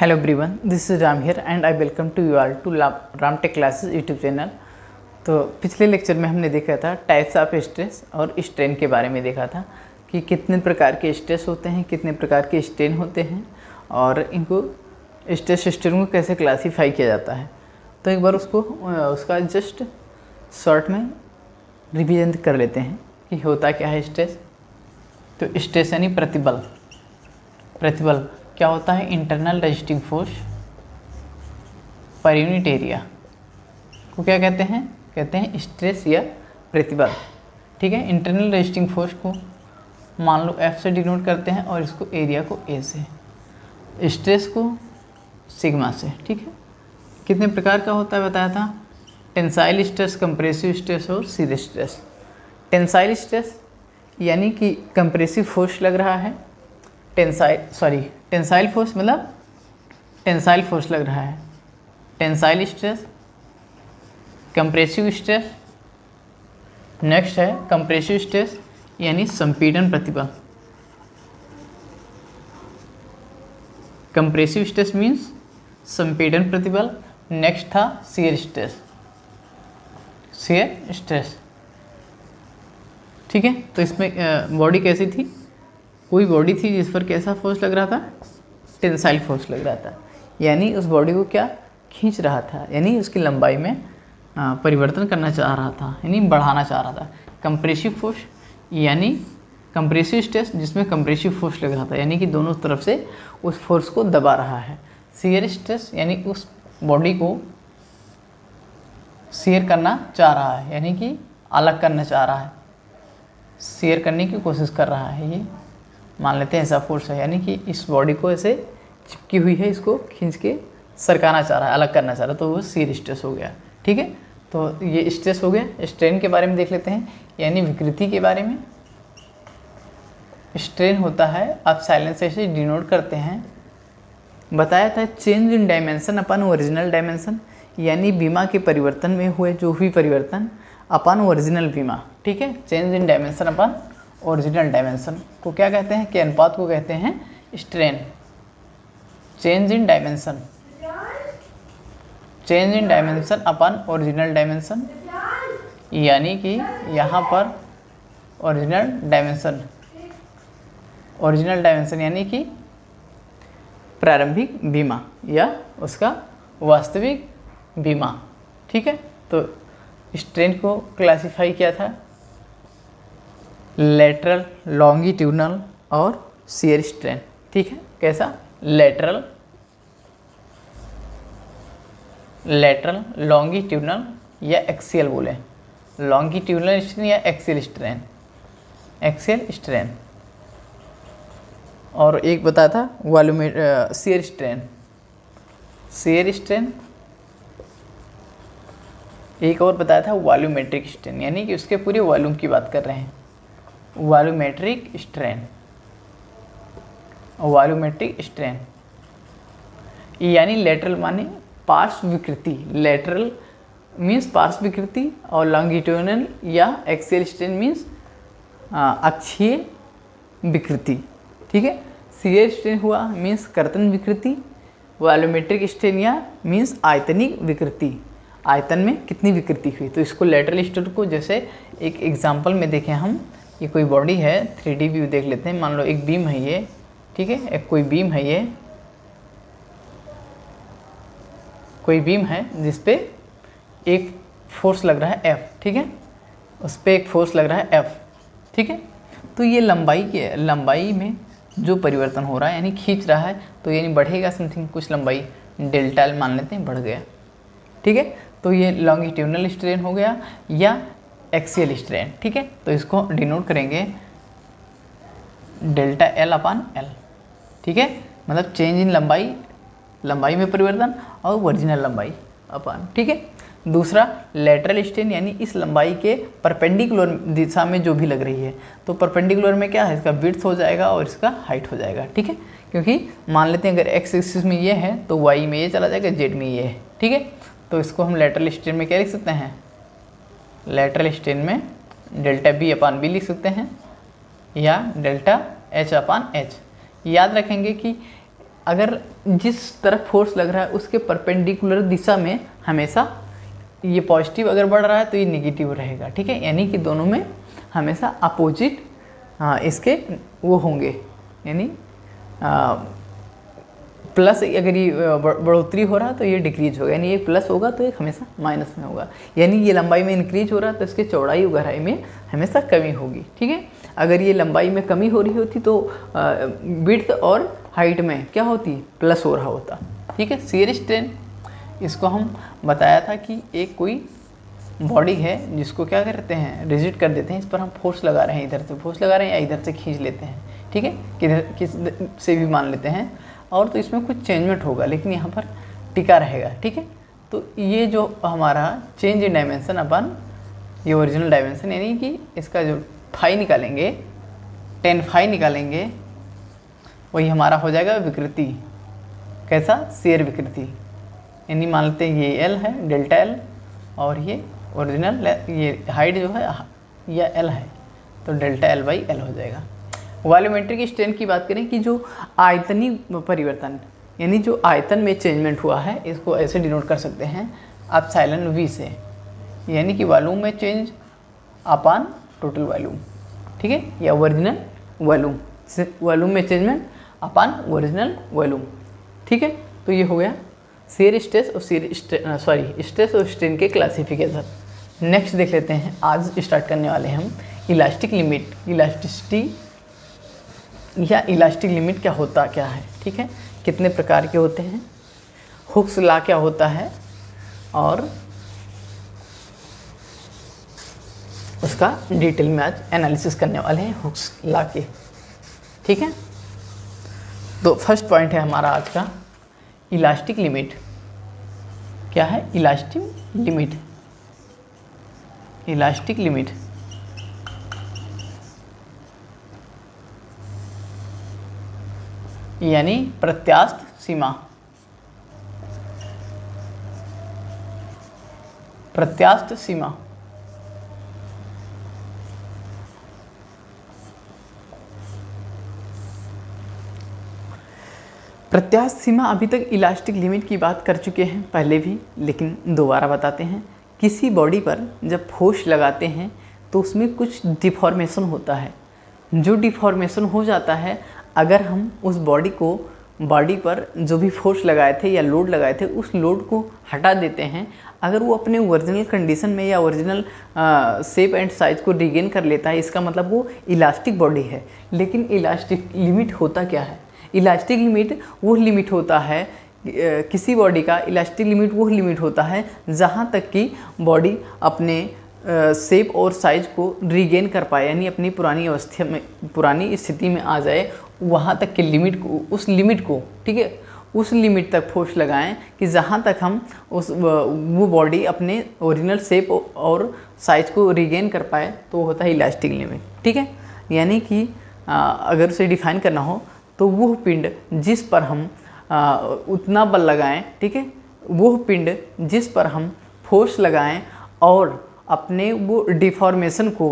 Hello everyone, this is Ram here and I welcome to you all to Ram Tech Classes YouTube channel. तो पिछले lecture में हमने देखा था types of stress और strain के बारे में देखा था कि कितने प्रकार के स्ट्रेस होते हैं, कितने प्रकार के स्ट्रेन होते हैं और इनको स्ट्रेस स्ट्रेन को कैसे क्लासीफाई किया जाता है। तो एक बार उसका जस्ट शॉर्ट में रिवीजन कर लेते हैं कि होता क्या है स्ट्रेस। तो स्ट्रेस यानी प्रतिबल क्या होता है? Internal resisting force per unit area को क्या कहते हैं? कहते हैं स्ट्रेस या प्रतिबल। ठीक है, इंटरनल रेजिस्टिंग फोर्स को मान लो F से डिनोट करते हैं और इसको एरिया को A से, स्ट्रेस को सिग्मा से। ठीक है, कितने प्रकार का होता है बताया था? टेंसाइल स्ट्रेस, कंप्रेसिव स्ट्रेस और शीयर स्ट्रेस। टेंसाइल स्ट्रेस यानी कि कंप्रेसिव फोर्स लग रहा है, टेंसाइल फोर्स मतलब टेंसाइल फोर्स लग रहा है। Tensile stress, compressive stress. Next है कंप्रेसिव स्ट्रेस यानी संपीड़न प्रतिबल। कंप्रेसिव स्ट्रेस मीन्स संपीड़न प्रतिबल। नेक्स्ट था शियर स्ट्रेस। ठीक है, तो इसमें बॉडी कैसी थी? कोई बॉडी थी जिस पर कैसा फोर्स लग रहा था? टेंसाइल फोर्स लग रहा था, यानी उस बॉडी को क्या खींच रहा था, यानी उसकी लंबाई में परिवर्तन करना चाह रहा था, यानी बढ़ाना चाह रहा था। कंप्रेसिव फोर्स यानी कंप्रेसिव स्ट्रेस जिसमें कंप्रेसिव फोर्स लग रहा था, यानी कि दोनों तरफ से उस फोर्स को दबा रहा है। शियर स्ट्रेस यानी उस बॉडी को शियर करना चाह रहा है, यानी कि अलग करना चाह रहा है, शेयर करने की कोशिश कर रहा है। ये मान लेते हैं ऐसा फोर्स है, यानी कि इस बॉडी को ऐसे चिपकी हुई है, इसको खींच के सरकाना चाह रहा है, अलग करना चाह रहा है, तो वो शियर स्ट्रेस हो गया। ठीक है, तो ये स्ट्रेस हो गया। स्ट्रेन के बारे में देख लेते हैं, यानी विकृति के बारे में। स्ट्रेन होता है, आप साइलेंस से डिनोट करते हैं। बताया था change in dimension upon original dimension, यानी बीमा के परिवर्तन में हुए जो भी परिवर्तन अपन ओरिजिनल बीमा। ठीक है, change in dimension upon original dimension को क्या कहते हैं? के अनुपात को कहते हैं strain. Change in dimension upon original dimension, यानी कि यहाँ पर ओरिजिनल डायमेंशन यानी कि प्रारंभिक बीमा या उसका वास्तविक बीमा। ठीक है, तो स्ट्रेन को क्लासिफाई किया था लेटरल, लॉन्गिट्यूडनल और शियर स्ट्रेन। ठीक है, कैसा? लेटरल, लॉन्गिट्यूडनल या एक्सियल बोले, लॉन्गिट्यूडनल स्ट्रेन या एक्सियल स्ट्रेन। और एक बताया था शियर स्ट्रेन। एक और बताया था वॉल्यूमेट्रिक स्ट्रेन, यानी कि उसके पूरे वॉल्यूम की बात कर रहे हैं। वॉल्यूमेट्रिक स्ट्रेन यानी लेटरल माने पार्श्व विकृति, लेटरल मीन्स पार्श्व विकृति, और लॉन्गिट्यूडनल या एक्सियल स्ट्रेन मीन्स अक्षीय विकृति। ठीक है, शियर स्ट्रेन हुआ मीन्स कर्तन विकृति, वॉल्यूमेट्रिक स्ट्रेन या मीन्स आयतनिक विकृति, आयतन में कितनी विकृति हुई। तो इसको लेटरल स्ट्रेन को जैसे एक एग्जांपल में देखें हम, ये कोई बॉडी है, 3D व्यू देख लेते हैं। मान लो एक बीम है ये, ठीक है, एक कोई बीम है, ये कोई बीम है जिस पे एक फोर्स लग रहा है F। ठीक है, उस पर एक फोर्स लग रहा है F। ठीक है, तो ये लंबाई में जो परिवर्तन हो रहा है, यानी खींच रहा है, तो यानी बढ़ेगा समथिंग, कुछ लंबाई डेल्टा मान लेते हैं, बढ़ गया। ठीक है, तो ये लॉन्गिट्यूडनल स्ट्रेन हो गया या एक्सियल स्ट्रेन। ठीक है, तो इसको डिनोट करेंगे डेल्टा L अपान L। ठीक है, मतलब चेंज इन लंबाई में परिवर्तन और ओरिजिनल लंबाई अपान। ठीक है, दूसरा लेटरल स्ट्रेन यानी इस लंबाई के परपेंडिकुलर दिशा में जो भी लग रही है। तो परपेंडिकुलर में क्या है? इसका विड्थ हो जाएगा और इसका हाइट हो जाएगा। ठीक है, क्योंकि मान लेते हैं अगर एक्स एक्सिस में ये है तो वाई में ये चला जाएगा, जेड में ये है। ठीक है, तो इसको हम लेटरल स्ट्रेन में क्या लिख सकते हैं? लेटरल स्ट्रेन में डेल्टा B अपान B लिख सकते हैं या डेल्टा H अपान H। याद रखेंगे कि अगर जिस तरफ फोर्स लग रहा है उसके परपेंडिकुलर दिशा में हमेशा ये पॉजिटिव अगर बढ़ रहा है तो ये नेगेटिव रहेगा, ठीक है। यानी कि दोनों में हमेशा अपोजिट इसके वो होंगे, यानी प्लस अगर ये बढ़ोतरी हो रहा है तो ये डिक्रीज होगा, यानी ये प्लस होगा तो ये हमेशा माइनस में होगा। यानी ये लंबाई में इंक्रीज हो रहा है तो इसकी चौड़ाई गहराई में हमेशा कमी होगी, ठीक है। अगर ये लंबाई में कमी हो रही होती तो विड्थ और हाइट में क्या होती, प्लस हो रहा होता, ठीक है। शियर स्ट्रेन, इसको हम बताया था कि एक कोई बॉडी है जिसको क्या करते हैं, रिजिड कर देते हैं, इस पर हम फोर्स लगा रहे हैं, इधर से फोर्स लगा रहे हैं या इधर से खींच लेते हैं, ठीक है, किधर किस से भी मान लेते हैं, और तो इसमें कुछ चेंजमेंट होगा लेकिन यहाँ पर टिका रहेगा, ठीक है। तो ये जो हमारा चेंज इन डायमेंशन अपन ये ओरिजिनल डायमेंशन, यानी कि इसका जो फाई निकालेंगे, 10 फाई निकालेंगे, वही हमारा हो जाएगा विकृति। कैसा, शियर विकृति। यानी मान लेते हैं ये एल है, डेल्टा एल, और ये ओरिजिनल ये हाइट जो है या एल है, तो डेल्टा एल बाई एल हो जाएगा। वॉल्यूमेट्रिक स्ट्रेन की बात करें कि जो आयतनी परिवर्तन, यानी जो आयतन में चेंजमेंट हुआ है, इसको ऐसे डिनोट कर सकते हैं एप्सिलॉन वी से, यानी कि वॉल्यूम में चेंज अपान टोटल वॉल्यूम, ठीक है, या ओरिजिनल वॉल्यूम, वॉल्यूम में चेंजमेंट अपान ओरिजिनल वॉल्यूम, ठीक है। तो ये हो गया शियर स्ट्रेस और स्ट्रेस और स्ट्रेन के क्लासिफिकेशन। नेक्स्ट देख लेते हैं, आज स्टार्ट करने वाले हैं हम इलास्टिक लिमिट, इलास्टिसिटी या इलास्टिक लिमिट क्या होता क्या है, ठीक है, कितने प्रकार के होते हैं, हुक्स लॉ क्या होता है, और उसका डिटेल में आज एनालिसिस करने वाले हैं हुक्स लॉ के, ठीक है। तो फर्स्ट पॉइंट है हमारा आज का इलास्टिक लिमिट। क्या है इलास्टिक लिमिट? इलास्टिक लिमिट यानी प्रत्यास्थ सीमा। प्रत्यास्थ सीमा प्रत्यास्थ सीमा अभी तक इलास्टिक लिमिट की बात कर चुके हैं पहले भी, लेकिन दोबारा बताते हैं। किसी बॉडी पर जब फोर्स लगाते हैं तो उसमें कुछ डिफॉर्मेशन होता है। जो डिफॉर्मेशन हो जाता है, अगर हम उस बॉडी पर जो भी फोर्स लगाए थे या लोड लगाए थे, उस लोड को हटा देते हैं, अगर वो अपने ओरिजिनल कंडीशन में या ओरिजिनल शेप एंड साइज को रिगेन कर लेता है, इसका मतलब वो इलास्टिक बॉडी है। लेकिन इलास्टिक लिमिट होता क्या है? इलास्टिक लिमिट वो लिमिट होता है, किसी बॉडी का इलास्टिक लिमिट वो लिमिट होता है जहाँ तक कि बॉडी अपने शेप और साइज को रिगेन कर पाए, यानी अपनी पुरानी स्थिति में आ जाए, वहाँ तक के लिमिट को, उस लिमिट को, ठीक है, उस लिमिट तक फोर्स लगाएं कि जहाँ तक हम वो बॉडी अपने ओरिजिनल शेप और साइज को रिगेन कर पाए, तो वो होता है इलास्टिक लिमिट, ठीक है। यानी कि अगर उसे डिफाइन करना हो तो वो पिंड जिस पर हम उतना बल लगाएं, ठीक है, वो पिंड जिस पर हम फोर्स लगाएं और अपने वो डिफॉर्मेशन को,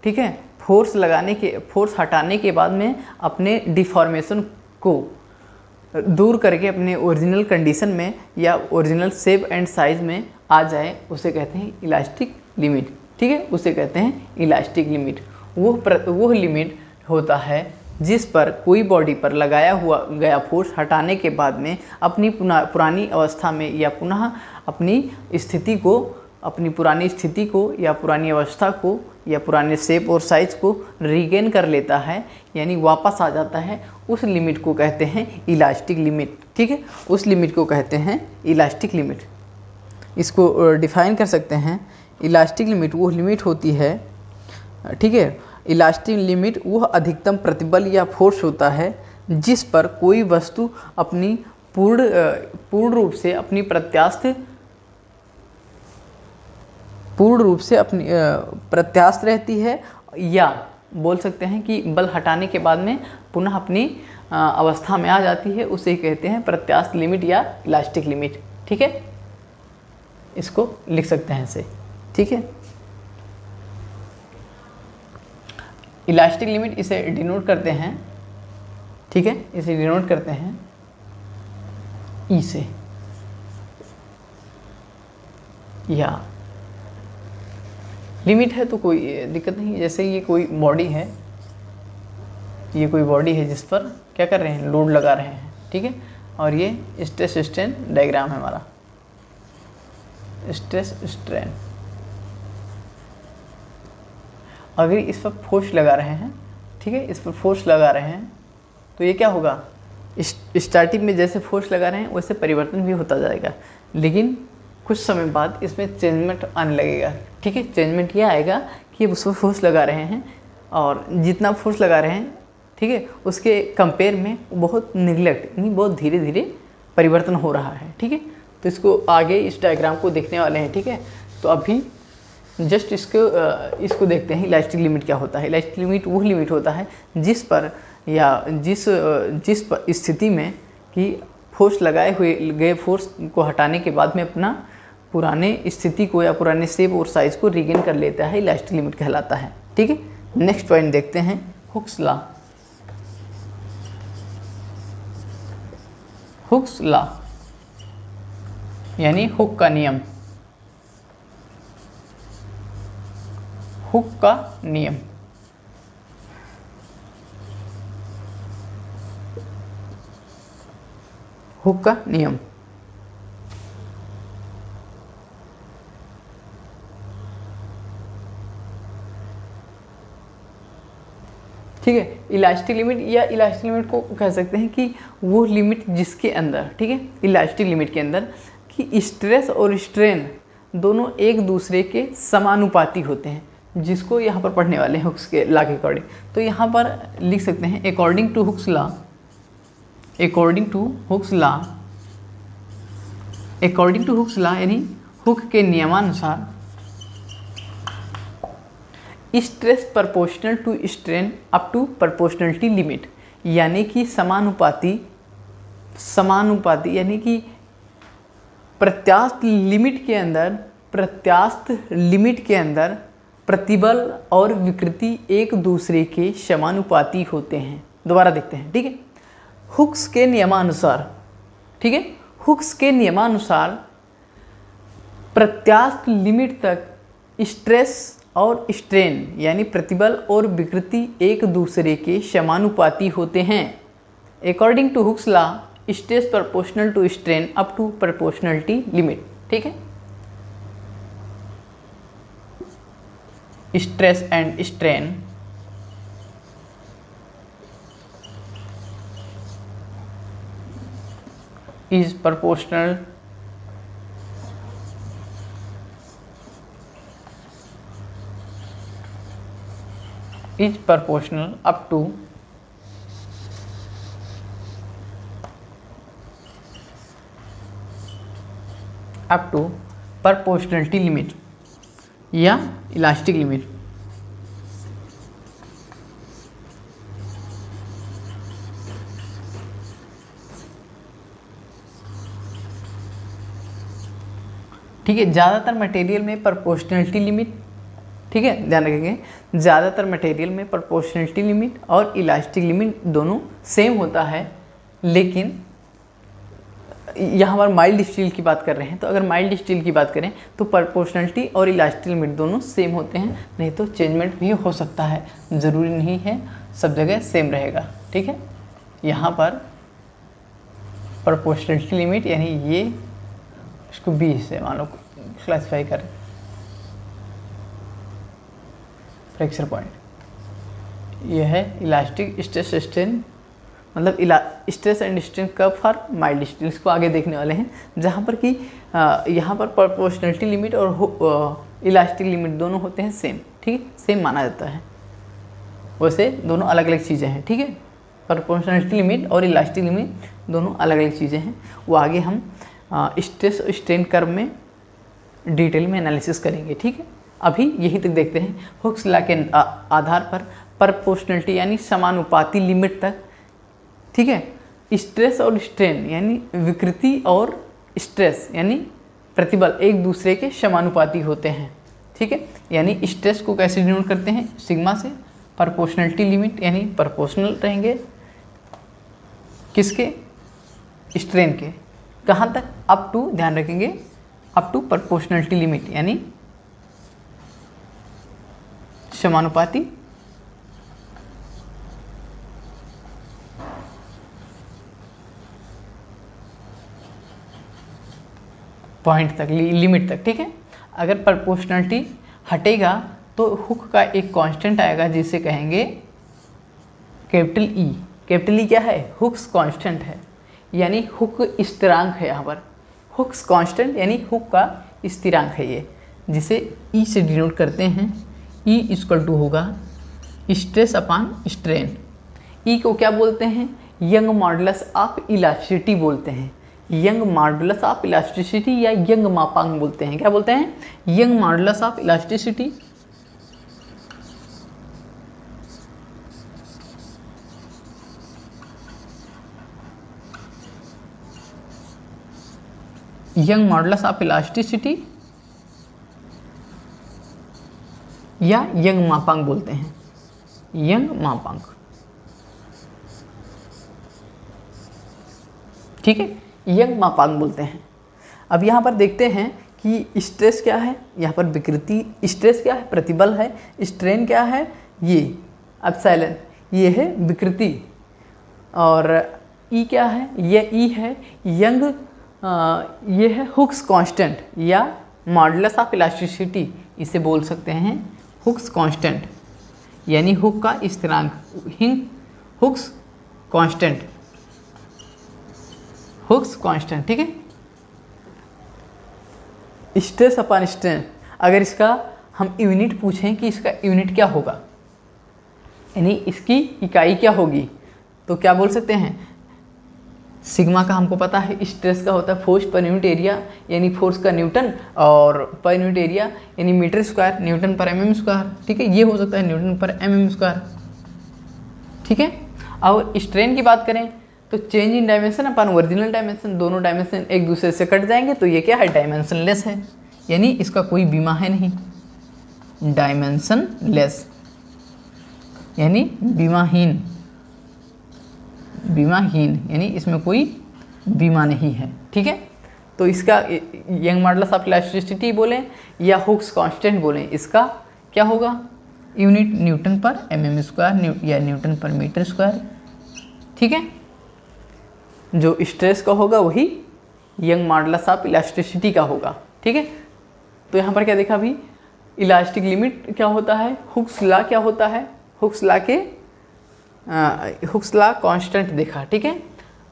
ठीक है, फोर्स हटाने के बाद में अपने डिफॉर्मेशन को दूर करके अपने ओरिजिनल कंडीशन में या ओरिजिनल शेप एंड साइज में आ जाए, उसे कहते हैं इलास्टिक लिमिट, ठीक है, उसे कहते हैं इलास्टिक लिमिट। वो लिमिट होता है जिस पर कोई बॉडी पर लगाया गया फोर्स हटाने के बाद में अपनी पुरानी अवस्था में या पुनः अपनी पुरानी स्थिति को या पुरानी अवस्था को या पुराने शेप और साइज को रिगेन कर लेता है, यानी वापस आ जाता है। उस लिमिट को कहते हैं इलास्टिक लिमिट, ठीक है, उस लिमिट को कहते हैं इलास्टिक लिमिट। इसको डिफाइन कर सकते हैं, इलास्टिक लिमिट वो लिमिट होती है, ठीक है, इलास्टिक लिमिट वह अधिकतम प्रतिबल या फोर्स होता है जिस पर कोई वस्तु अपनी पूर्ण रूप से अपनी प्रत्यास्थ रहती है, या बोल सकते हैं कि बल हटाने के बाद में पुनः अपनी अवस्था में आ जाती है, उसे कहते हैं प्रत्यास्थ लिमिट या इलास्टिक लिमिट, ठीक है। इसको लिख सकते हैं ऐसे, ठीक है। इलास्टिक लिमिट इसे डिनोट करते हैं, ठीक है, इसे डिनोट करते हैं ई से, या लिमिट है तो कोई दिक्कत नहीं। जैसे ये कोई बॉडी है, ये कोई बॉडी है जिस पर क्या कर रहे हैं, लोड लगा रहे हैं, ठीक है, और ये स्ट्रेस स्ट्रेन डायग्राम है हमारा, स्ट्रेस स्ट्रेन। अगर इस पर फोर्स लगा रहे हैं, ठीक है, इस पर फोर्स लगा रहे हैं, तो ये क्या होगा, स्टार्टिंग में जैसे फोर्स लगा रहे हैं वैसे परिवर्तन भी होता जाएगा, लेकिन कुछ समय बाद इसमें चेंजमेंट आने लगेगा, ठीक है। चेंजमेंट ये आएगा कि उस पर फोर्स लगा रहे हैं और जितना फोर्स लगा रहे हैं, ठीक है, उसके कंपेयर में बहुत निगलेक्ट, यानी बहुत धीरे धीरे परिवर्तन हो रहा है, ठीक है। तो इसको आगे इस डायग्राम को देखने वाले हैं, ठीक है। तो अभी जस्ट इसको देखते हैं, इलास्टिक लिमिट क्या होता है। इलास्टिक लिमिट वो लिमिट होता है जिस पर या जिस स्थिति में कि फोर्स लगाए हुए गए फोर्स को हटाने के बाद में अपना पुराने स्थिति को या पुराने शेप और साइज को रिगेन कर लेता है, इलास्टिक लिमिट कहलाता है, ठीक है। नेक्स्ट पॉइंट देखते हैं, हुक्स लॉ। हुक्स लॉ यानी हुक का नियम, हुक का नियम। हुक का नियम, ठीक है। इलास्टिक लिमिट या इलास्टिक लिमिट को कह सकते हैं कि वो लिमिट जिसके अंदर, ठीक है, इलास्टिक लिमिट के अंदर कि स्ट्रेस और स्ट्रेन दोनों एक दूसरे के समानुपाती होते हैं, जिसको यहाँ पर पढ़ने वाले हैं हुक्स के लॉ के अकॉर्डिंग। तो यहाँ पर लिख सकते हैं according to Hooke's law, according to Hooke's law, according to Hooke's law यानी हुक के नियमानुसार stress proportional to strain up to proportionality limit, यानी कि समानुपाती यानी कि प्रत्यास्थ लिमिट के अंदर प्रतिबल और विकृति एक दूसरे के समानुपाती होते हैं। दोबारा देखते हैं, ठीक है। हुक्स के नियमानुसार, ठीक है, हुक्स के नियमानुसार प्रत्यास्थ लिमिट तक स्ट्रेस और स्ट्रेन यानी प्रतिबल और विकृति एक दूसरे के समानुपाती होते हैं। According to Hooke's law stress proportional to strain up to proportionality limit, ठीक है। Stress and strain is proportional up to proportionality limit या इलास्टिक लिमिट। ठीक है, ज़्यादातर मटेरियल में प्रोपोर्शनलिटी लिमिट, ठीक है, ध्यान रखेंगे, ज़्यादातर मटेरियल में प्रोपोर्शनलिटी लिमिट और इलास्टिक लिमिट दोनों सेम होता है, लेकिन यहाँ पर माइल्ड स्टील की बात कर रहे हैं। तो अगर माइल्ड स्टील की बात करें तो प्रोपोर्शनलिटी और इलास्टिक लिमिट दोनों सेम होते हैं, नहीं तो चेंजमेंट भी हो सकता है, ज़रूरी नहीं है सब जगह सेम रहेगा, ठीक है। यहाँ पर प्रोपोर्शनलिटी लिमिट यानी ये इसको 20 से मान लो क्लासीफाई करें, फ्रैक्चर पॉइंट ये है इलास्टिक स्ट्रेस स्ट्रेन, मतलब stress and strain curve for mild steel, इसको आगे देखने वाले हैं। जहाँ पर कि यहाँ पर प्रोपोर्शनलिटी लिमिट और इलास्टिक लिमिट दोनों होते हैं सेम, ठीक है, सेम माना जाता है, वैसे दोनों अलग अलग चीज़ें हैं, ठीक है। प्रोपोर्शनलिटी लिमिट और इलास्टिक लिमिट दोनों अलग अलग चीज़ें हैं, वो आगे हम स्ट्रेस और स्ट्रेन कर्व में डिटेल में एनालिसिस करेंगे, ठीक है। अभी यही तक देखते हैं। हुक्स लॉ के आधार पर प्रोपोर्शनलिटी यानी समानुपाती लिमिट तक, ठीक है, स्ट्रेस और स्ट्रेन यानी विकृति और स्ट्रेस यानी प्रतिबल एक दूसरे के समानुपाती होते हैं, ठीक है। यानी स्ट्रेस को कैसे डिनोट करते हैं, सिग्मा से, प्रोपोर्शनलिटी लिमिट यानी प्रोपोर्शनल रहेंगे किसके, स्ट्रेन के, कहाँ तक? अप टू, ध्यान रखेंगे, अप टू प्रोपोर्शनलिटी लिमिट, यानी समानुपाती पॉइंट तक, लिमिट तक। ठीक है, अगर प्रोपोर्शनलिटी हटेगा तो हुक का एक कांस्टेंट आएगा जिसे कहेंगे कैपिटल ई। कैपिटल ई क्या है? हुक्स कांस्टेंट है, यानी हुक स्थिरांक है। यहाँ पर हुक्स कांस्टेंट यानी हुक का स्थिरांक है ये, जिसे ई से डिनोट करते हैं। ई इक्वल टू होगा स्ट्रेस अपान स्ट्रेन। ई को क्या बोलते हैं? यंग मॉडुलस ऑफ इलास्टिसिटी बोलते हैं। यंग मॉडुलस ऑफ इलास्टिसिटी या यंग मापांक बोलते हैं। क्या बोलते हैं? Young modulus of elasticity. Young modulus of elasticity या यंग मापांक बोलते हैं, यंग मापांक। ठीक है, यंग मापांक बोलते हैं। अब यहाँ पर देखते हैं कि स्ट्रेस क्या है, यहाँ पर विकृति। स्ट्रेस क्या है? प्रतिबल है। स्ट्रेन क्या है? ये एप्सिलॉन, ये है विकृति। और ई क्या है? ये ई है यंग, ये है हुक्स कांस्टेंट या मॉडुलस ऑफ इलास्टिसिटी, इसे बोल सकते हैं हुक्स कांस्टेंट, यानी हुक का स्थिरांक, हुक्स कांस्टेंट, हुक्स कांस्टेंट। ठीक है, स्ट्रेस अपॉन स्ट्रेन, अगर इसका हम यूनिट पूछें कि इसका यूनिट क्या होगा, यानी इसकी इकाई क्या होगी, तो क्या बोल सकते हैं? सिग्मा का हमको पता है, स्ट्रेस का होता है फोर्स पर यूनिट एरिया, यानी फोर्स का न्यूटन, और पर यूनिट एरिया यानी मीटर स्क्वायर, न्यूटन पर mm स्क्वायर। ठीक है, ये हो सकता है न्यूटन पर mm स्क्वायर। ठीक है, और स्ट्रेन की बात करें तो change in dimension upon original dimension, दोनों डायमेंशन एक दूसरे से कट जाएंगे, तो ये क्या है? डायमेंशनलेस है, यानी इसका कोई बीमा है नहीं, डायमेंशनलेस यानी बीमाहीन, बीमाहीन यानी इसमें कोई बीमा नहीं है। ठीक है, तो इसका यंग मॉडुलस ऑफ इलास्टिसिटी बोलें या हुक्स कांस्टेंट बोलें, इसका क्या होगा? यूनिट न्यूटन पर mm स्क्वायर या न्यूटन पर मीटर स्क्वायर। ठीक है, जो स्ट्रेस का होगा वही यंग मॉडुलस ऑफ इलास्टिसिटी का होगा। ठीक है, तो यहाँ पर क्या देखा अभी? इलास्टिक लिमिट क्या होता है? हुक्स लॉ क्या होता है? हुक्स लॉ कांस्टेंट देखा। ठीक है,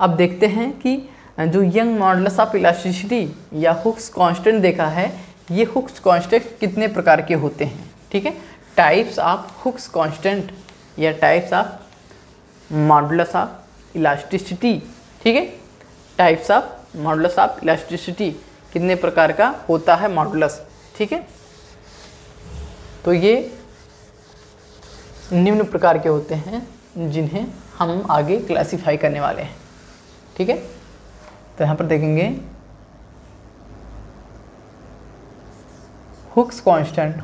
अब देखते हैं कि जो यंग मॉडुलस ऑफ इलास्टिसिटी या हुक्स कांस्टेंट देखा है, ये हुक्स कांस्टेंट कितने प्रकार के होते हैं। ठीक है, टाइप्स ऑफ हुक्स कांस्टेंट या types of modulus of elasticity. ठीक है, types of modulus of elasticity, कितने प्रकार का होता है मॉडुलस। ठीक है, तो ये निम्न प्रकार के होते हैं जिन्हें हम आगे क्लासिफाई करने वाले हैं। ठीक है, तो यहाँ पर देखेंगे हुक्स कांस्टेंट,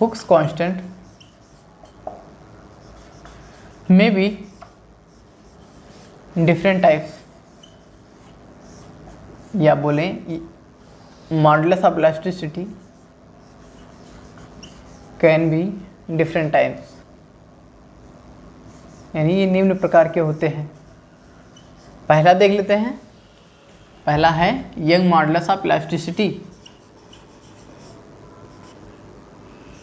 हुक्स कांस्टेंट में भी डिफरेंट टाइप्स, या बोलें modulus of elasticity can be different types, यानी ये निम्न प्रकार के होते हैं। पहला देख लेते हैं, पहला है young modulus of elasticity.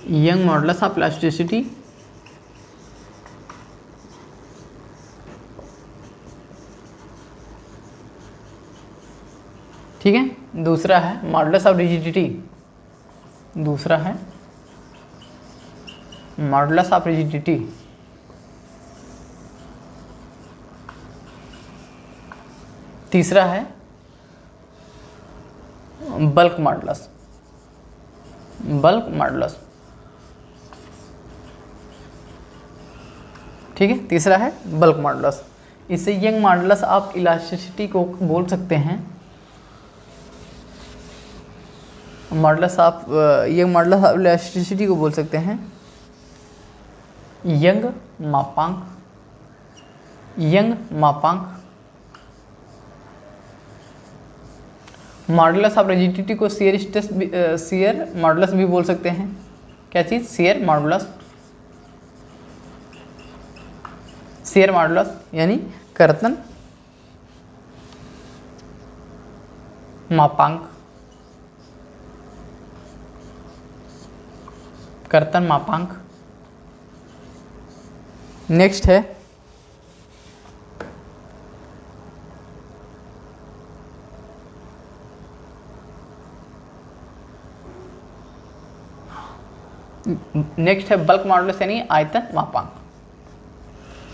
Young modulus of elasticity ठीक है। दूसरा है मॉडुलस ऑफ रिजिडिटी, दूसरा है मॉडुलस ऑफ रिजिडिटी। तीसरा है बल्क मॉडुलस, बल्क मॉडुलस। ठीक है, तीसरा है बल्क मॉडुलस। इसे यंग मॉडुलस ऑफ इलास्टिसिटी को बोल सकते हैं, modulus of Young modulus of elasticity को बोल सकते हैं यंग मापांक यंग मापांक। मॉडुलस ऑफ रिजिडिटी को शियर स्ट्रेस, शियर मॉडुलस भी बोल सकते हैं। क्या चीज़? Shear modulus. शियर मॉडुलस यानी कर्तन मापांक। कर्तन मापांक। नेक्स्ट है बल्क मॉडुलस यानी आयतन मापांक।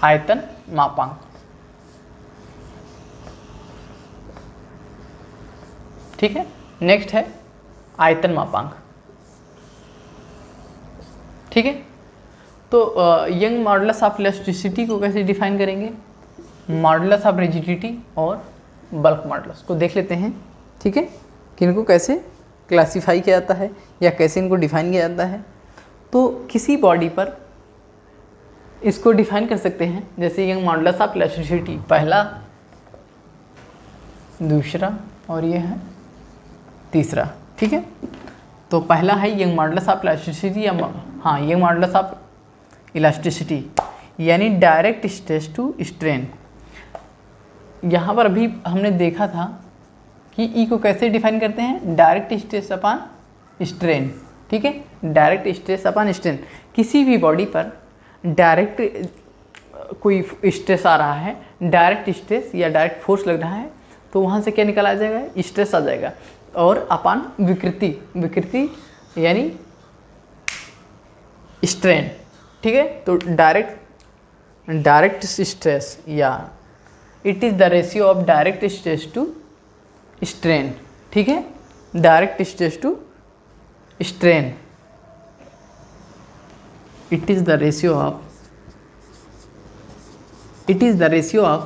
आयतन मापांक। ठीक है, नेक्स्ट है आयतन मापांक। ठीक है, तो यंग मॉडुलस ऑफ इलास्टिसिटी को कैसे डिफाइन करेंगे? मॉडुलस ऑफ रिजिडिटी और बल्क मॉडुलस को देख लेते हैं। ठीक है, कि इनको कैसे क्लासिफाई किया जाता है या कैसे इनको डिफाइन किया जाता है। तो किसी बॉडी पर इसको डिफाइन कर सकते हैं, जैसे यंग मॉडुलस ऑफ इलास्टिसिटी, पहला, दूसरा और ये है तीसरा। ठीक है, तो पहला है यंग मॉडुलस ऑफ इलास्टिसिटी या यंग मॉडुलस ऑफ इलास्टिसिटी यानी डायरेक्ट स्ट्रेस टू स्ट्रेन। यहाँ पर अभी हमने देखा था कि ई को कैसे डिफाइन करते हैं? Direct stress upon strain. ठीक है, डायरेक्ट स्ट्रेस अपॉन स्ट्रेन। किसी भी बॉडी पर डायरेक्ट कोई स्ट्रेस आ रहा है, डायरेक्ट स्ट्रेस या डायरेक्ट फोर्स लग रहा है, तो वहाँ से क्या निकल आ जाएगा? स्ट्रेस आ जाएगा। और अपॉन विकृति, विकृति यानी स्ट्रेन। ठीक है, तो डायरेक्ट स्ट्रेस या it is the ratio of direct stress to strain. ठीक है, direct stress to strain, it is the ratio of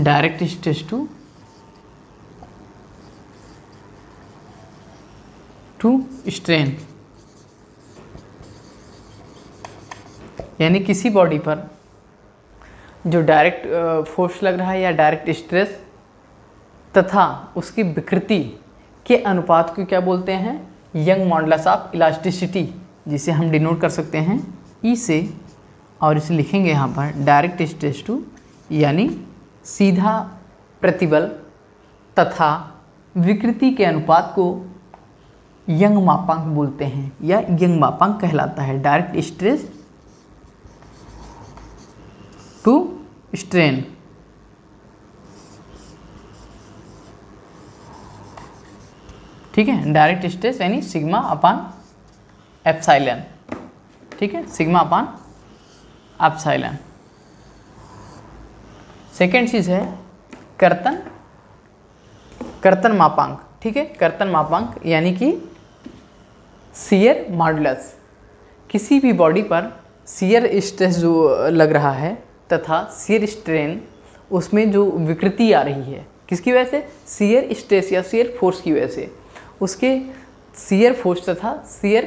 direct stress to strain। यानी किसी बॉडी पर जो डायरेक्ट फोर्स लग रहा है या डायरेक्ट स्ट्रेस तथा उसकी विकृति के अनुपात को क्या बोलते हैं? यंग मॉडुलस ऑफ इलास्टिसिटी, जिसे हम डिनोट कर सकते हैं ई से, और इसे लिखेंगे यहाँ पर डायरेक्ट स्ट्रेस टू, यानी सीधा प्रतिबल तथा विकृति के अनुपात को यंग मापांक बोलते हैं या यंग मापांक कहलाता है। Direct stress to strain. ठीक है, डायरेक्ट स्ट्रेस यानी सिग्मा अपान एप्साइलन। ठीक है, सिग्मा अपान एप्साइलन। सेकेंड चीज़ है कर्तन मापांक। ठीक है, कर्तन मापांक यानी कि शियर मॉडुलस। किसी भी बॉडी पर शियर स्ट्रेस जो लग रहा है तथा शियर स्ट्रेन, उसमें जो विकृति आ रही है, किसकी वजह से? शियर स्ट्रेस या शियर फोर्स की वजह से। उसके शियर फोर्स तथा शियर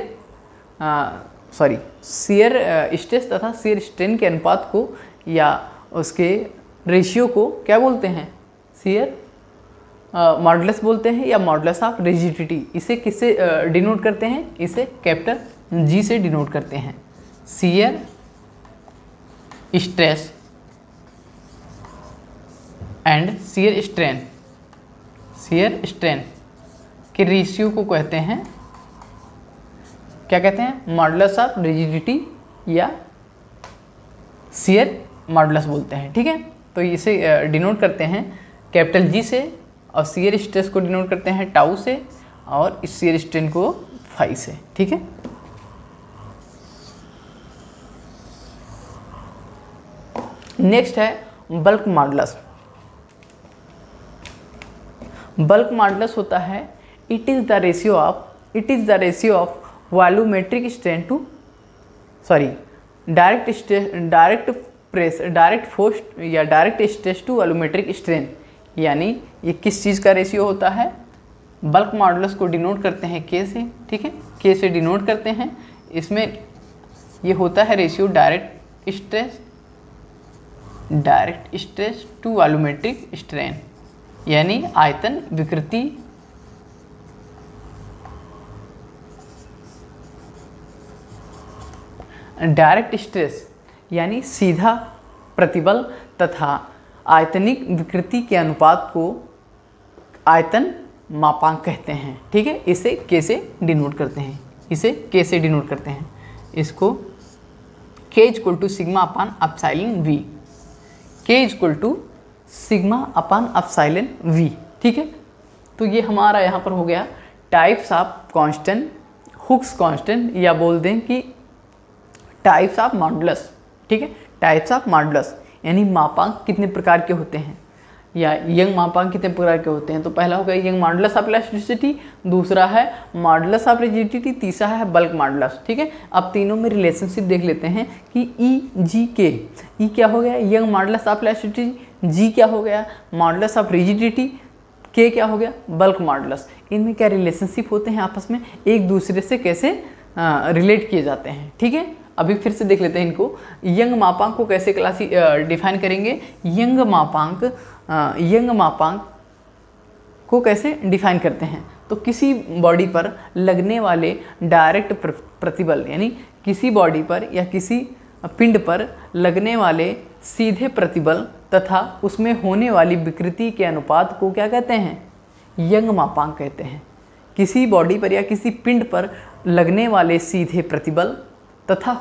स्ट्रेस तथा शियर स्ट्रेन के अनुपात को या उसके रेशियो को क्या बोलते हैं? शियर मॉडुलस बोलते हैं या मॉडुलस ऑफ रिजिडिटी। इसे किससे डिनोट करते हैं? इसे कैपिटल जी से डिनोट करते हैं। Shear stress and shear strain के रेशियो को कहते हैं, क्या कहते हैं? मॉडुलस ऑफ रिजिडिटी या शियर मॉडुलस बोलते हैं। ठीक है, तो इसे डिनोट करते हैं कैपिटल जी से, और शियर स्ट्रेस को डिनोट करते हैं टाउ से, और इस शियर स्ट्रेन को फाई से। ठीक है, नेक्स्ट है बल्क मॉडुलस। बल्क मॉडुलस होता है it is the ratio of volumetric strain to direct force या direct stress to volumetric strain. यानी ये किस चीज़ का रेशियो होता है? बल्क मॉडुलस को डिनोट करते हैं के से। ठीक है, के से डिनोट करते हैं। इसमें ये होता है ratio direct stress to volumetric strain, यानी आयतन विकृति डायरेक्ट स्ट्रेस यानी सीधा प्रतिबल तथा आयतनिक विकृति के अनुपात को आयतन मापांक कहते हैं। ठीक है, इसे K से डिनोट करते हैं, इसको K equal to sigma upon epsilon V, K equal to sigma upon epsilon V। ठीक है, तो ये हमारा यहाँ पर हो गया types of constant, Hooke's constant, या बोल दें कि टाइप्स ऑफ मॉडुलस। ठीक है, टाइप्स ऑफ मॉडुलस यानी मापांक कितने प्रकार के होते हैं, या यंग मापांक कितने प्रकार के होते हैं। तो पहला हो गया यंग मॉडुलस ऑफ इलास्टिसिटी, दूसरा है मॉडुलस ऑफ रिजिडिटी, तीसरा है बल्क मॉडुलस। ठीक है, अब तीनों में रिलेशनशिप देख लेते हैं कि ई जी के, ई क्या हो गया यंग मॉडुलस ऑफ इलास्टिसिटी, जी क्या हो गया मॉडुलस ऑफ रिजिडिटी, के क्या हो गया बल्क मॉडुलस। इनमें क्या रिलेशनशिप होते हैं, आपस में एक दूसरे से कैसे रिलेट किए जाते हैं। ठीक है, अभी फिर से देख लेते हैं इनको। यंग मापांक को कैसे डिफाइन करेंगे, यंग मापांक को कैसे डिफाइन करते हैं। तो किसी बॉडी पर लगने वाले डायरेक्ट प्रतिबल, यानी किसी बॉडी पर या किसी पिंड पर लगने वाले सीधे प्रतिबल तथा उसमें होने वाली विकृति के अनुपात को क्या कहते हैं, यंग मापांक कहते हैं। किसी बॉडी पर या किसी पिंड पर लगने वाले सीधे प्रतिबल तथा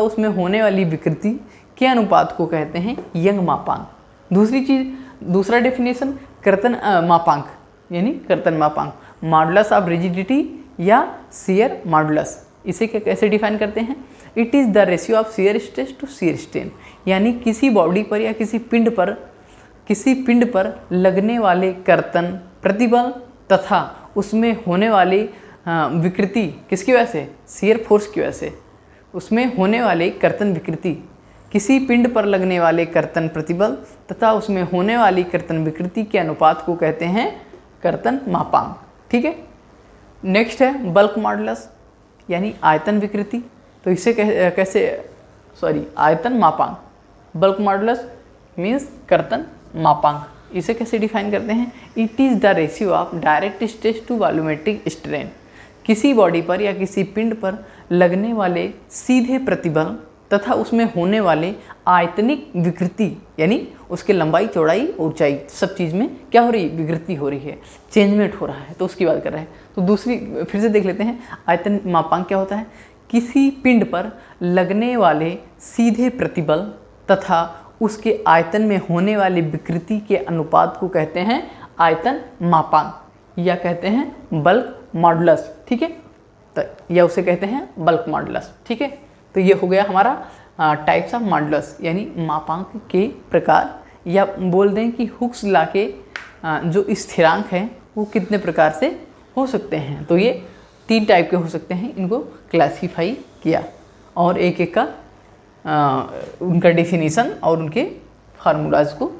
उसमें होने वाली विकृति के अनुपात को कहते हैं यंग मापांक। दूसरा डेफिनेशन कर्तन मापांक, यानी कर्तन मापांक, मॉडुलस ऑफ रिजिडिटी या शियर मॉडुलस। इसे कैसे डिफाइन करते हैं, it is the ratio of shear stress to shear strain, यानी किसी बॉडी पर या किसी पिंड पर लगने वाले कर्तन प्रतिबल तथा उसमें होने वाली विकृति किसकी वजह से, शियर फोर्स की वजह से, उसमें होने वाले कर्तन विकृति, किसी पिंड पर लगने वाले कर्तन प्रतिबल तथा उसमें होने वाली कर्तन विकृति के अनुपात को कहते हैं कर्तन मापांक। ठीक है, नेक्स्ट है बल्क मॉडुलस यानी आयतन विकृति। तो इसे आयतन मापांक, बल्क मॉडुलस मीन्स कर्तन मापांक। इसे कैसे डिफाइन करते हैं, it is the ratio of direct stress to volumetric strain, किसी बॉडी पर या किसी पिंड पर लगने वाले सीधे प्रतिबल तथा उसमें होने वाले आयतनिक विकृति, यानी उसके लंबाई चौड़ाई ऊंचाई सब चीज़ में क्या हो रही है, विकृति हो रही है, चेंजमेंट हो रहा है, तो उसकी बात कर रहे हैं। तो दूसरी फिर से देख लेते हैं, आयतन मापांक क्या होता है, किसी पिंड पर लगने वाले सीधे प्रतिबल तथा उसके आयतन में होने वाली विकृति के अनुपात को कहते हैं आयतन मापांक, या कहते हैं बल्क मॉडुलस। ठीक है, तो या उसे कहते हैं बल्क मॉडुलस। ठीक है, तो ये हो गया हमारा टाइप्स ऑफ मॉडुलस, यानी मापांक के प्रकार, या बोल दें कि हुक्स लॉ के जो स्थिरांक हैं वो कितने प्रकार से हो सकते हैं। तो ये 3 टाइप के हो सकते हैं, इनको क्लासीफाई किया और एक एक का उनका डेफिनेशन और उनके फार्मूलाज को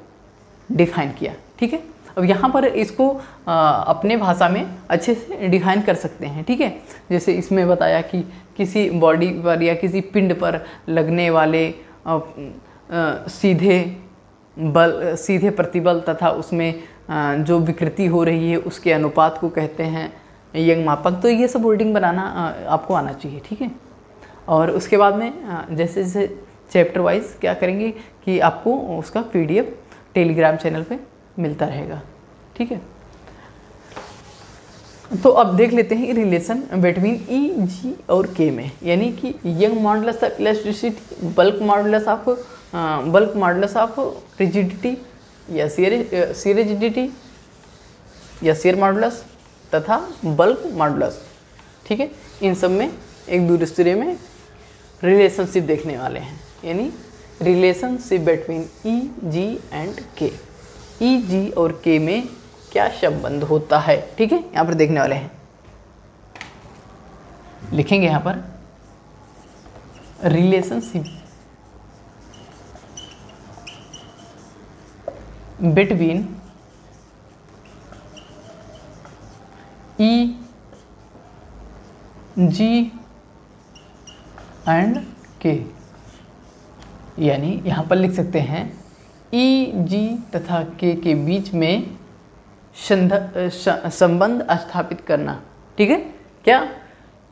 डिफाइन किया। ठीक है, अब यहाँ पर इसको अपने भाषा में अच्छे से डिफाइन कर सकते हैं। ठीक है, जैसे इसमें बताया कि किसी बॉडी पर या किसी पिंड पर लगने वाले सीधे प्रतिबल तथा उसमें जो विकृति हो रही है उसके अनुपात को कहते हैं यंग मापांक। तो ये सब वर्डिंग बनाना आपको आना चाहिए। ठीक है, और उसके बाद में जैसे जैसे चैप्टर वाइज क्या करेंगे कि आपको उसका PDF टेलीग्राम चैनल पे मिलता रहेगा। ठीक है, तो अब देख लेते हैं रिलेशन बिटवीन ई जी और के में, यानी कि young modulus of elasticity, bulk modulus of rigidity या शियर रिजिडिटी या शियर मॉडुलस तथा बल्क मॉडुलस। ठीक है, इन सब में एक दूसरे में रिलेशनशिप देखने वाले हैं, यानी relationship between E G and K, E जी और के में क्या संबंध होता है। ठीक है, यहाँ पर देखने वाले हैं, लिखेंगे यहाँ पर relationship between E G and K, यानी यहाँ पर लिख सकते हैं ई जी तथा के बीच में संबंध स्थापित करना। ठीक है, क्या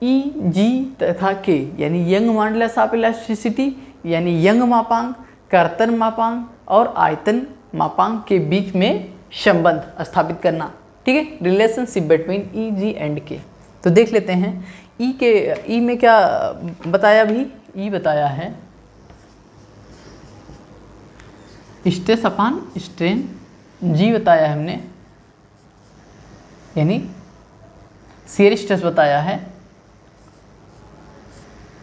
ई जी तथा के यानी यंग मॉडुलस ऑफ इलास्टिसिटी यानी यंग मापांक, कर्तन मापांक और आयतन मापांक के बीच में संबंध स्थापित करना। ठीक है, relationship between E G and K. तो देख लेते हैं ई में क्या बताया, अभी ई बताया है स्ट्रेस अपान स्ट्रेन, जी बताया है हमने यानी शियर स्ट्रेस बताया है,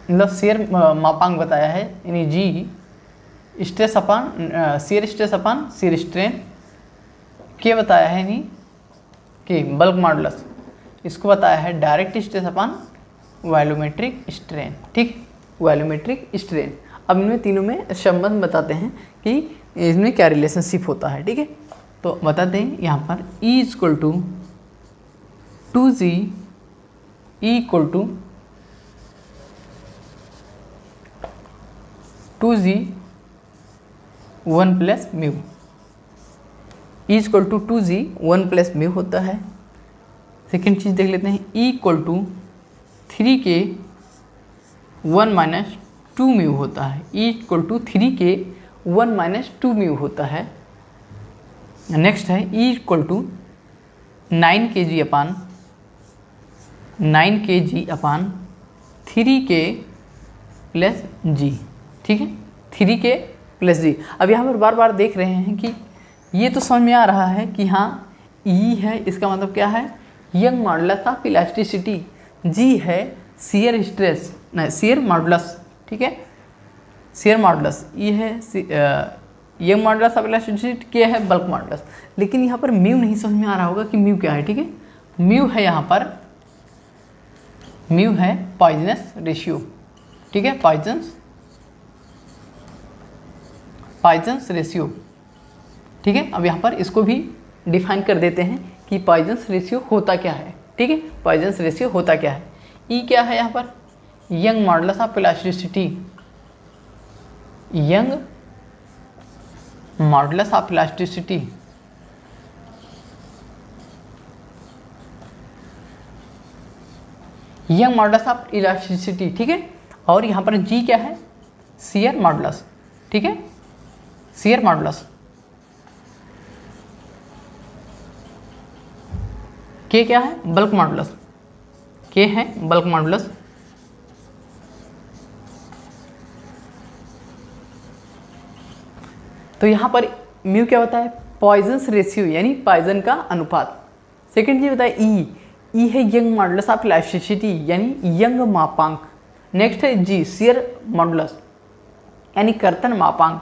मतलब शियर मापांक बताया है यानी G, stress upon shear stress upon shear strain, के बताया है यानी के बल्क मॉडुलस, इसको बताया है direct stress upon volumetric strain. ठीक, वॉल्यूमेट्रिक स्ट्रेन। अब इनमें तीनों में संबंध बताते हैं कि इसमें क्या रिलेशनशिप होता है। ठीक है, तो बताते हैं यहाँ पर E equal to 2G E equal to 2G 1 plus mu, E equal to 2G 1 plus mu होता है। सेकेंड चीज़ देख लेते हैं E equal to 3K 1 minus 2 mu होता है, E equal to 3K 1 minus 2 mu होता है। नेक्स्ट है E equal to 9 kg upon 3K plus G. ठीक है, 3K प्लस जी। अब यहाँ पर बार बार देख रहे हैं कि ये तो समझ में आ रहा है कि हाँ E है, इसका मतलब क्या है यंग मॉडुलस ऑफ इलास्टिसिटी, जी है शियर स्ट्रेस शियर मॉडुलस। ठीक है, शियर मॉडुलस, ये है यंग मॉडुलस ऑफ इलास्टिसिटी, के है बल्क मॉडुलस। लेकिन यहाँ पर म्यू नहीं समझ में आ रहा होगा कि म्यू क्या है। ठीक है, म्यू है यहाँ पर, म्यू है पॉइजनस रेशियो। ठीक है, पॉइजनस रेशियो। ठीक है, अब यहाँ पर इसको भी डिफाइन कर देते हैं कि पॉइजनस रेशियो होता क्या है। ठीक है, पॉइजनस रेशियो होता क्या है। ई क्या है यहाँ पर young modulus of elasticity, young modulus of elasticity, young modulus of elasticity. ठीक है, और यहाँ पर जी क्या है शियर मॉडुलस। ठीक है, शियर मॉडुलस। के क्या है बल्क मॉडुलस, के है बल्क मॉडुलस। तो यहाँ पर म्यू क्या होता है पॉइजनस रेशियो यानी पॉइजन का अनुपात। सेकेंड चीज बताया ई है यंग मॉडुलस ऑफ इलास्टिसिटी यानी यंग मापांक। नेक्स्ट है जी शियर मॉडुलस यानी कर्तन मापांक।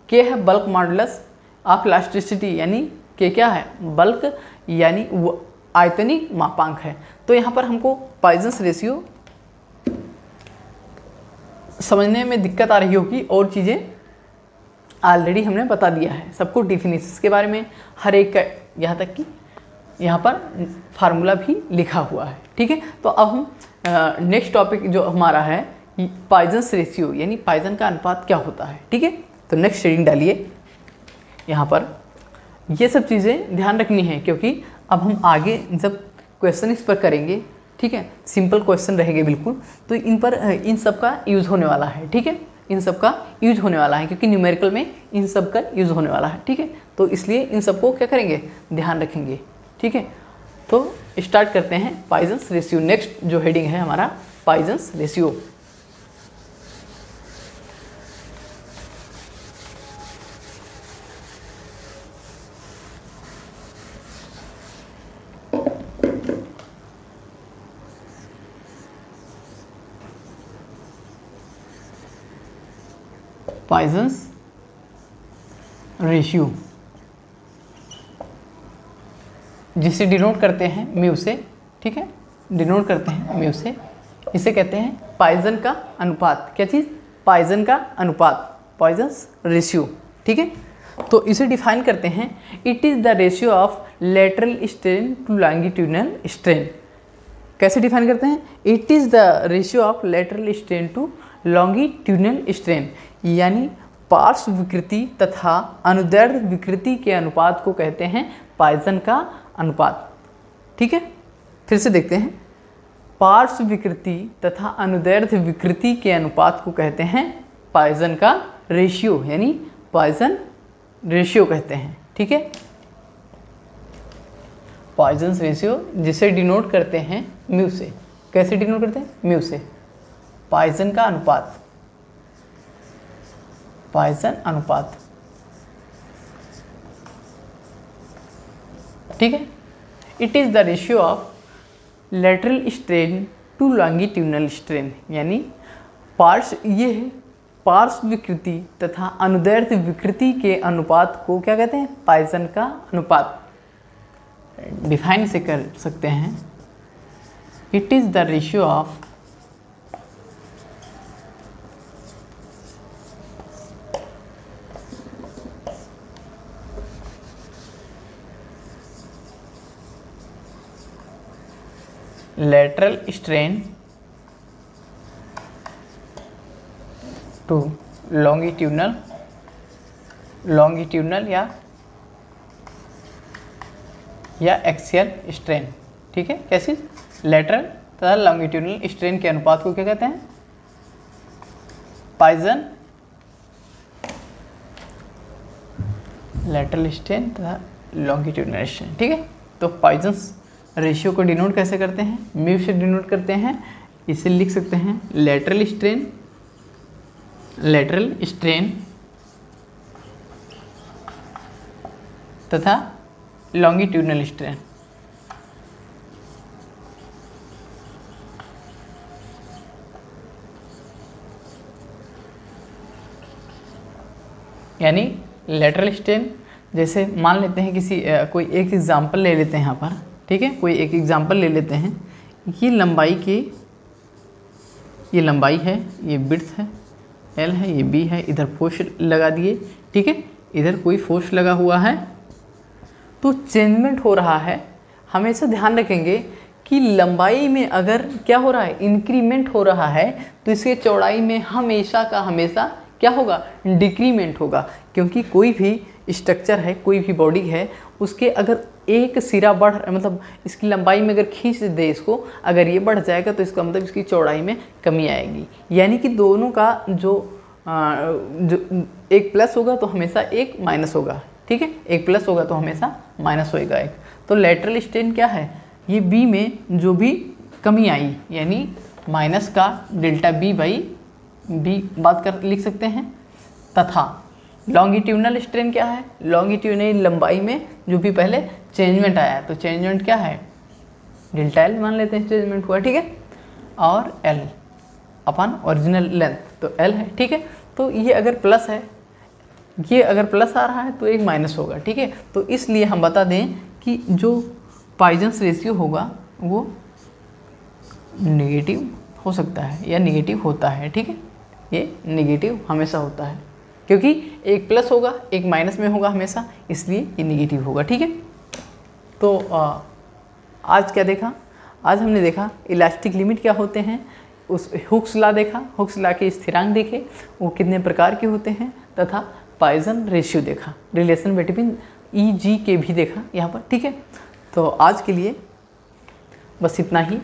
के है बल्क मॉडुलस ऑफ इलास्टिसिटी यानी के क्या है बल्क यानी आयतनिक मापांक है। तो यहाँ पर हमको पॉइजनस रेशियो समझने में दिक्कत आ रही होगी, और चीज़ें ऑलरेडी हमने बता दिया है सबको डिफिनेशंस के बारे में, हर एक का, यहाँ तक कि यहाँ पर फार्मूला भी लिखा हुआ है। ठीक है, तो अब हम नेक्स्ट टॉपिक जो हमारा है पॉइजनस रेशियो यानी पॉइजन का अनुपात क्या होता है। ठीक है, तो नेक्स्ट रीडिंग डालिए। यहाँ पर ये सब चीज़ें ध्यान रखनी है क्योंकि अब हम आगे जब क्वेश्चन इस पर करेंगे, ठीक है, सिंपल क्वेश्चन रहेंगे बिल्कुल, तो इन पर इन सब का यूज़ होने वाला है। ठीक है, इन सब का यूज होने वाला है क्योंकि न्यूमेरिकल में इन सब का यूज़ होने वाला है। ठीक है, तो इसलिए इन सबको क्या करेंगे ध्यान रखेंगे। ठीक है, तो स्टार्ट करते हैं पॉइजनस रेशियो। नेक्स्ट जो हेडिंग है हमारा पॉइजनस रेशियो। पॉइजनस रेशियो जिसे डिनोट करते हैं म्यू से। ठीक है, डिनोट करते हैं म्यू से, इसे कहते हैं पॉइजन का अनुपात। क्या चीज़ पॉइजन का अनुपात, पॉइजनस रेशियो। ठीक है, तो इसे डिफाइन करते हैं it is the ratio of lateral strain to longitudinal strain. कैसे डिफाइन करते हैं? It is the ratio of lateral strain to longitudinal strain, यानी पार्श्व विकृति तथा अनुदैर्ध्य विकृति के अनुपात को कहते हैं पॉइसन का अनुपात। ठीक है, फिर से देखते हैं। पार्श्व विकृति तथा अनुदैर्ध्य विकृति के अनुपात को कहते हैं पॉइसन का रेशियो, यानी पॉइसन रेशियो कहते हैं। ठीक है, पॉइसन रेशियो जिसे डिनोट करते हैं म्यू से। कैसे डिनोट करते हैं? म्यू से। पॉइसन का अनुपात, पॉइसन अनुपात। ठीक है, it is the ratio of lateral strain to longitudinal strain, यानी ये पार्श्व विकृति तथा अनुदैर्ध्य विकृति के अनुपात को क्या कहते हैं? पॉइसन का अनुपात। डिफाइन से कर सकते हैं, it is the ratio of lateral strain to longitudinal या एक्सियल स्ट्रेन। ठीक है, कैसी? लेटरल तथा लॉन्गिट्यूडनल स्ट्रेन के अनुपात को क्या कहते हैं? पॉइसन, लेटरल स्ट्रेन तथा लॉन्गिट्यूडनल स्ट्रेन। ठीक है, तो पॉइसन रेशियो को डिनोट कैसे करते हैं? म्यू से डिनोट करते हैं। इसे लिख सकते हैं लेटरल स्ट्रेन तथा लॉन्गिट्यूडनल स्ट्रेन। यानी लेटरल स्ट्रेन, जैसे मान लेते हैं किसी कोई एक एग्जांपल ले लेते हैं यहाँ पर। ठीक है, कोई एक एग्जांपल ले लेते हैं। ये लंबाई है, ये विड्थ है, एल है, ये बी है, इधर फोर्स लगा दिए। ठीक है, इधर कोई फोर्स लगा हुआ है तो चेंजमेंट हो रहा है। हमेशा ध्यान रखेंगे कि लंबाई में अगर क्या हो रहा है? इंक्रीमेंट हो रहा है, तो इसके चौड़ाई में हमेशा का हमेशा क्या होगा? डिक्रीमेंट होगा। क्योंकि कोई भी स्ट्रक्चर है, कोई भी बॉडी है, उसके अगर एक सिरा मतलब इसकी लंबाई में अगर खींच दे इसको, अगर ये बढ़ जाएगा तो इसका मतलब इसकी चौड़ाई में कमी आएगी। यानी कि दोनों का जो एक प्लस होगा तो हमेशा एक माइनस होगा। ठीक है, एक प्लस होगा तो हमेशा माइनस होएगा एक। तो लेटरल स्ट्रेन क्या है? ये बी में जो भी कमी आई, यानी माइनस का डेल्टा बी बाई बी लिख सकते हैं। तथा लॉन्गिट्यूडनल स्ट्रेन क्या है? लॉन्गिट्यूडनल लंबाई में जो भी पहले चेंजमेंट आया है, तो चेंजमेंट क्या है? डेल्टा एल मान लेते हैं चेंजमेंट हुआ। ठीक है, और एल अपन ओरिजिनल लेंथ, तो एल है। ठीक है, तो ये अगर प्लस है, ये अगर प्लस आ रहा है तो एक माइनस होगा। ठीक है, तो इसलिए हम बता दें कि जो पॉइसन रेशियो होगा वो नेगेटिव हो सकता है या नेगेटिव होता है। ठीक है, ये नेगेटिव हमेशा होता है, क्योंकि एक प्लस होगा एक माइनस में होगा हमेशा, इसलिए ये नेगेटिव होगा। ठीक है, तो आज क्या देखा? आज हमने देखा इलास्टिक लिमिट क्या होते हैं, उस हुक्स लॉ देखा, हुक्स लॉ के स्थिरांक देखे वो कितने प्रकार के होते हैं, तथा पॉइसन रेशियो देखा, रिलेशन बिटवीन ई जी के भी देखा यहाँ पर। ठीक है, तो आज के लिए बस इतना ही।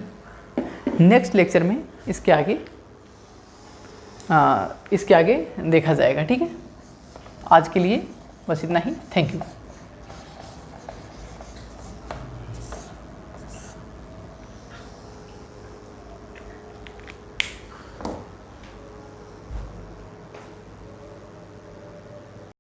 नेक्स्ट लेक्चर में इसके आगे देखा जाएगा। ठीक है, आज के लिए बस इतना ही। Thank you.